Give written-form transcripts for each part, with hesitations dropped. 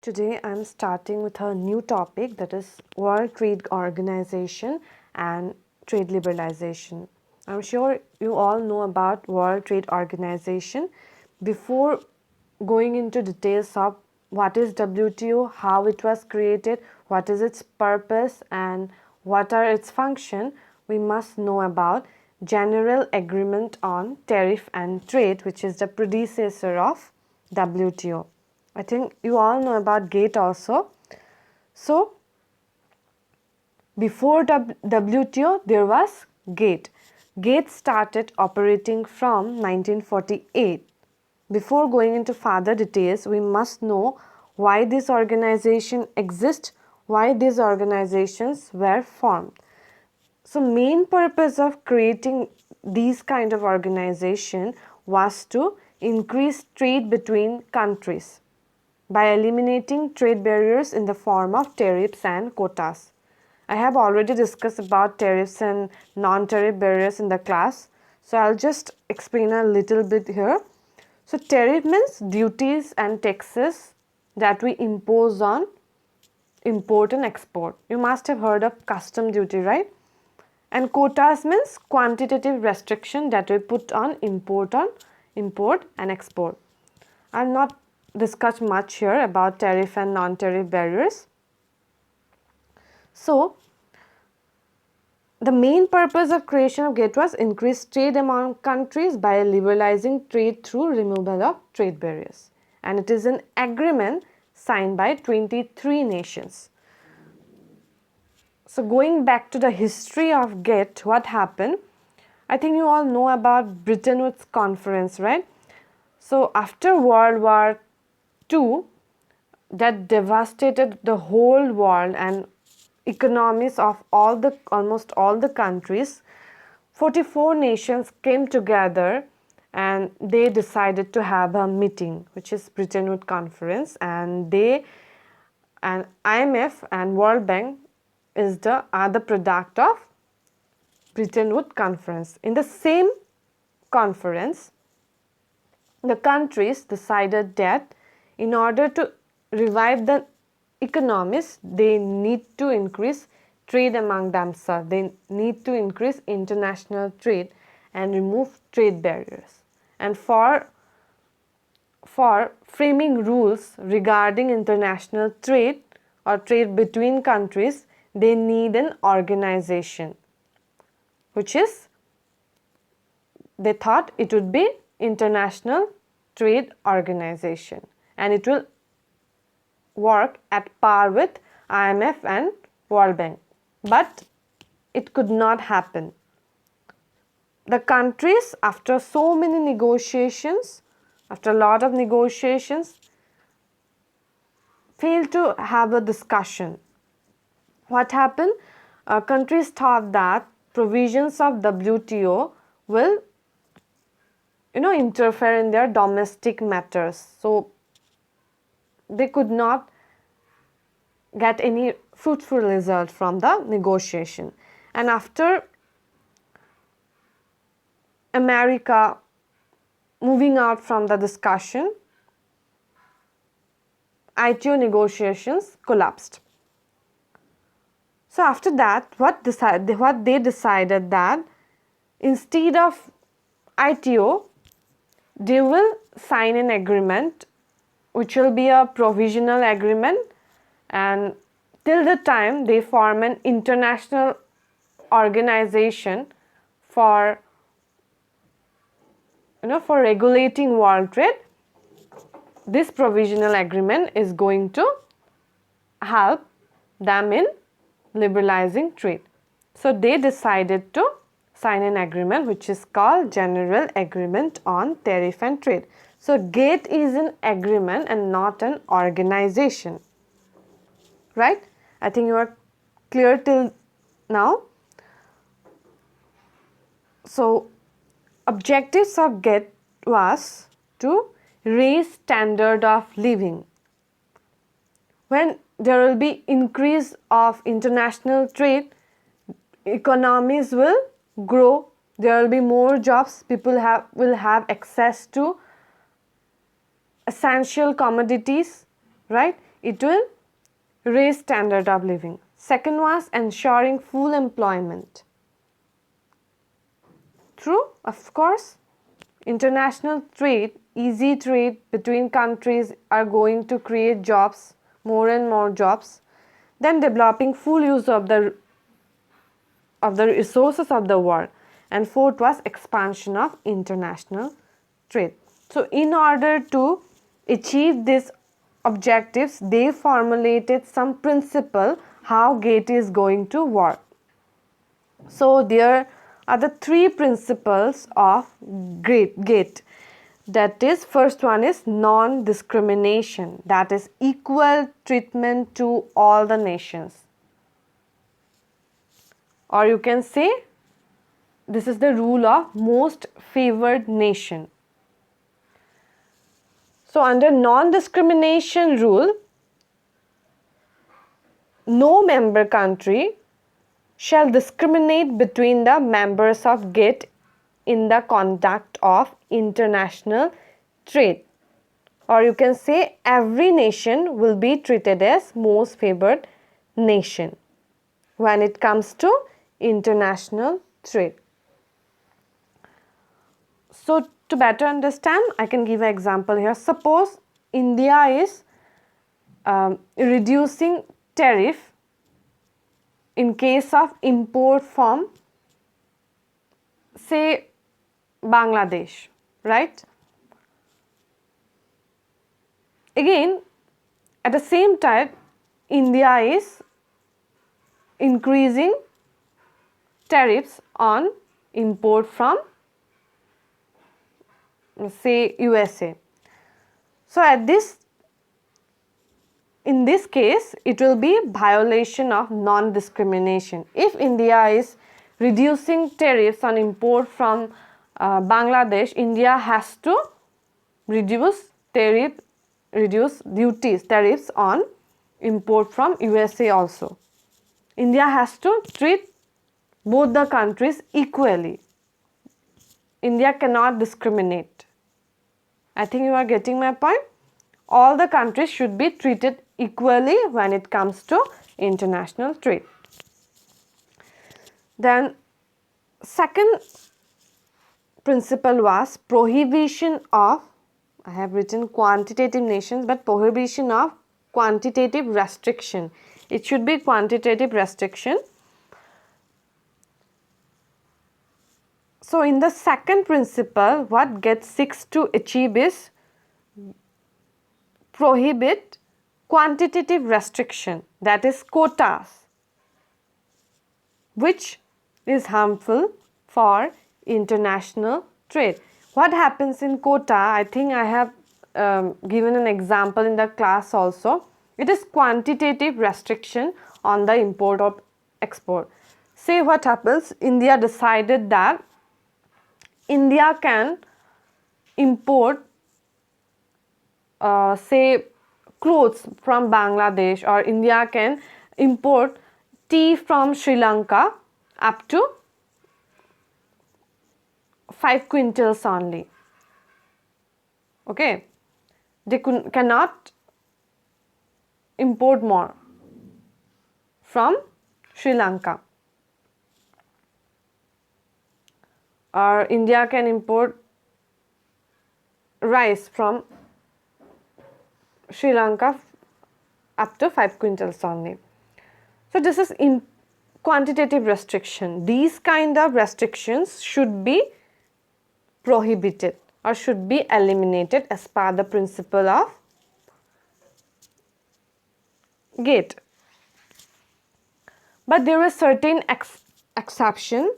Today I'm starting with a new topic, that is World Trade Organization and trade liberalization. I'm sure you all know about World Trade Organization. Before going into details of what is WTO, how it was created, what is its purpose and what are its function, we must know about General Agreement on Tariff and Trade, which is the predecessor of WTO. I think you all know about GATE also. So, before WTO, there was GATE. GATE started operating from 1948. Before going into further details, we must know why this organization exists, why these organizations were formed. So, main purpose of creating these kind of organization was to increase trade between countries by eliminating trade barriers in the form of tariffs and quotas. I have already discussed about tariffs and non-tariff barriers in the class, so I'll just explain a little bit here. So tariff means duties and taxes that we impose on import and export. You must have heard of custom duty, right? And quotas means quantitative restriction that we put on import and export. I'll not discuss much here about tariff and non-tariff barriers. So, the main purpose of creation of GATE was increase trade among countries by liberalizing trade through removal of trade barriers. And it is an agreement signed by 23 nations. So, going back to the history of GATE, what happened? I think you all know about Bretton Woods Conference, right? So, after World War II, that devastated the whole world and economies of almost all the countries, 44 nations came together and they decided to have a meeting, which is Bretton Woods Conference, and IMF and World Bank are the product of Bretton Woods Conference. In the same conference, the countries decided that in order to revive the economies, they need to increase trade among themselves. They need to increase international trade and remove trade barriers. And for framing rules regarding international trade or trade between countries, they need an organization, which is, they thought it would be International Trade Organization, and it will work at par with IMF and World Bank. But it could not happen. The countries, after so many negotiations, after a lot of negotiations, failed to have a discussion. What happened? Countries thought that provisions of WTO will interfere in their domestic matters. So they could not get any fruitful result from the negotiation. And after America moving out from the discussion, WTO negotiations collapsed. So after that, what they decided that instead of WTO, they will sign an agreement which will be a provisional agreement, and till the time they form an international organization for regulating world trade, this provisional agreement is going to help them in liberalizing trade. So they decided to sign an agreement which is called General Agreement on Tariff and Trade. So GATE is an agreement and not an organization, right? I think you are clear till now. So objectives of GATE was to raise standard of living. When there will be increase of international trade, economies will grow, there will be more jobs, people will have access to essential commodities, right? it will raise standard of living. Second was ensuring full employment. True, of course. International trade, easy trade between countries are going to create jobs, more and more jobs. Then developing full use of the resources of the world. And fourth was expansion of international trade. So in order to achieve these objectives, they formulated some principle how GATE is going to work. So there are the three principles of GATE. That is, first one is non-discrimination, that is equal treatment to all the nations. Or you can say this is the rule of most favored nation. So under non-discrimination rule, no member country shall discriminate between the members of GATE in the conduct of international trade. Or you can say every nation will be treated as most favored nation when it comes to international trade. So to better understand, I can give an example here. Suppose India is reducing tariff in case of import from, say, Bangladesh, right? Again, at the same time, India is increasing tariffs on import from, say, USA. So in this case, it will be violation of non-discrimination. If India is reducing tariffs on import from Bangladesh, India has to reduce tariffs on import from USA also. India has to treat both the countries equally. India cannot discriminate. I think you are getting my point. All the countries should be treated equally when it comes to international trade. Then second principle was prohibition of, I have written quantitative nations, but prohibition of quantitative restriction. It should be quantitative restriction. So in the second principle, what GATE seeks to achieve is prohibit quantitative restriction, that is quotas, which is harmful for international trade. What happens in quota? I think I have given an example in the class also. It is quantitative restriction on the import or export. Say what happens, India decided that India can import say clothes from Bangladesh, or India can import tea from Sri Lanka up to 5 quintals only. Okay, they cannot import more from Sri Lanka. Or India can import rice from Sri Lanka up to 5 quintals only. So this is in quantitative restriction. These kind of restrictions should be prohibited or should be eliminated as per the principle of GATE. But there is certain exception.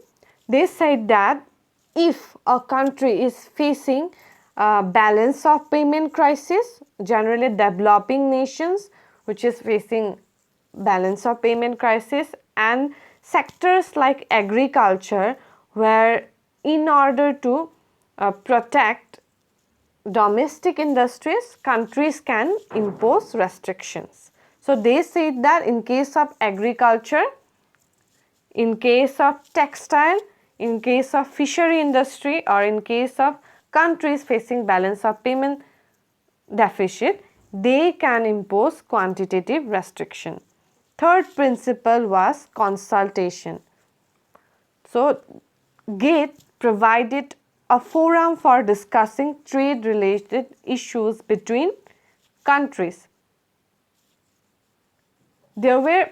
They said that if a country is facing a balance of payment crisis, generally developing nations which is facing balance of payment crisis, and sectors like agriculture, where in order to protect domestic industries, countries can impose restrictions. So they said that in case of agriculture, in case of textile, in case of fishery industry, or in case of countries facing balance of payment deficit, they can impose quantitative restriction. Third principle was consultation. So, GATE provided a forum for discussing trade related issues between countries. There were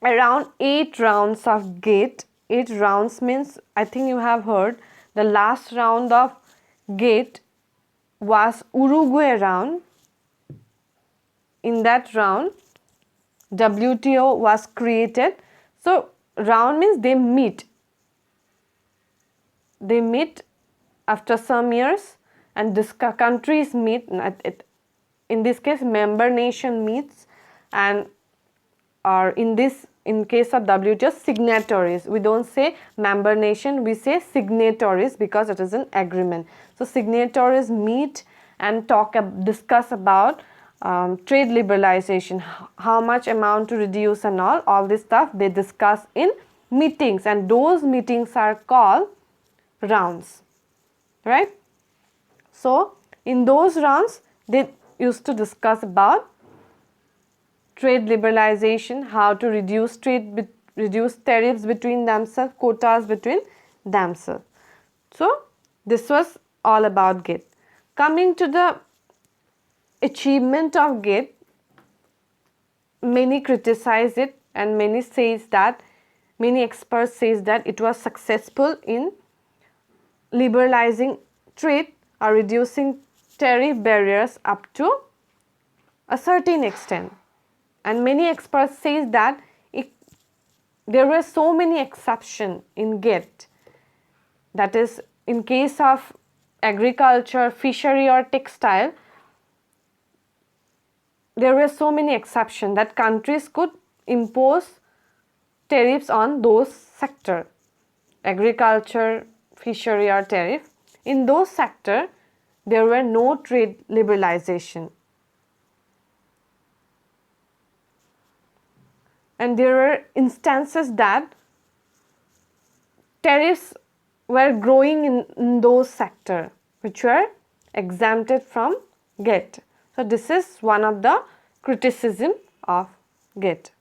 around 8 rounds of GATE. 8 rounds means, I think you have heard, the last round of GATE was Uruguay round. In that round, WTO was created. So, round means they meet. They meet after some years, and countries meet. In this case, member nation meets, and or in case of WTO, signatories. We don't say member nation, we say signatories because it is an agreement. So signatories meet and discuss about trade liberalization, how much amount to reduce and all this stuff they discuss in meetings, and those meetings are called rounds, right? So in those rounds they used to discuss about trade liberalization, how to reduce tariffs between themselves, quotas between themselves. So this was all about GATE. Coming to the achievement of GATE, many criticize it, and many experts says that it was successful in liberalizing trade or reducing tariff barriers up to a certain extent. And many experts say that there were so many exceptions in GATE, that is, in case of agriculture, fishery or textile, there were so many exceptions that countries could impose tariffs on those sectors, agriculture, fishery or tariff. In those sectors, there were no trade liberalization. And there were instances that tariffs were growing in those sectors which were exempted from GATE. So this is one of the criticism of GATE.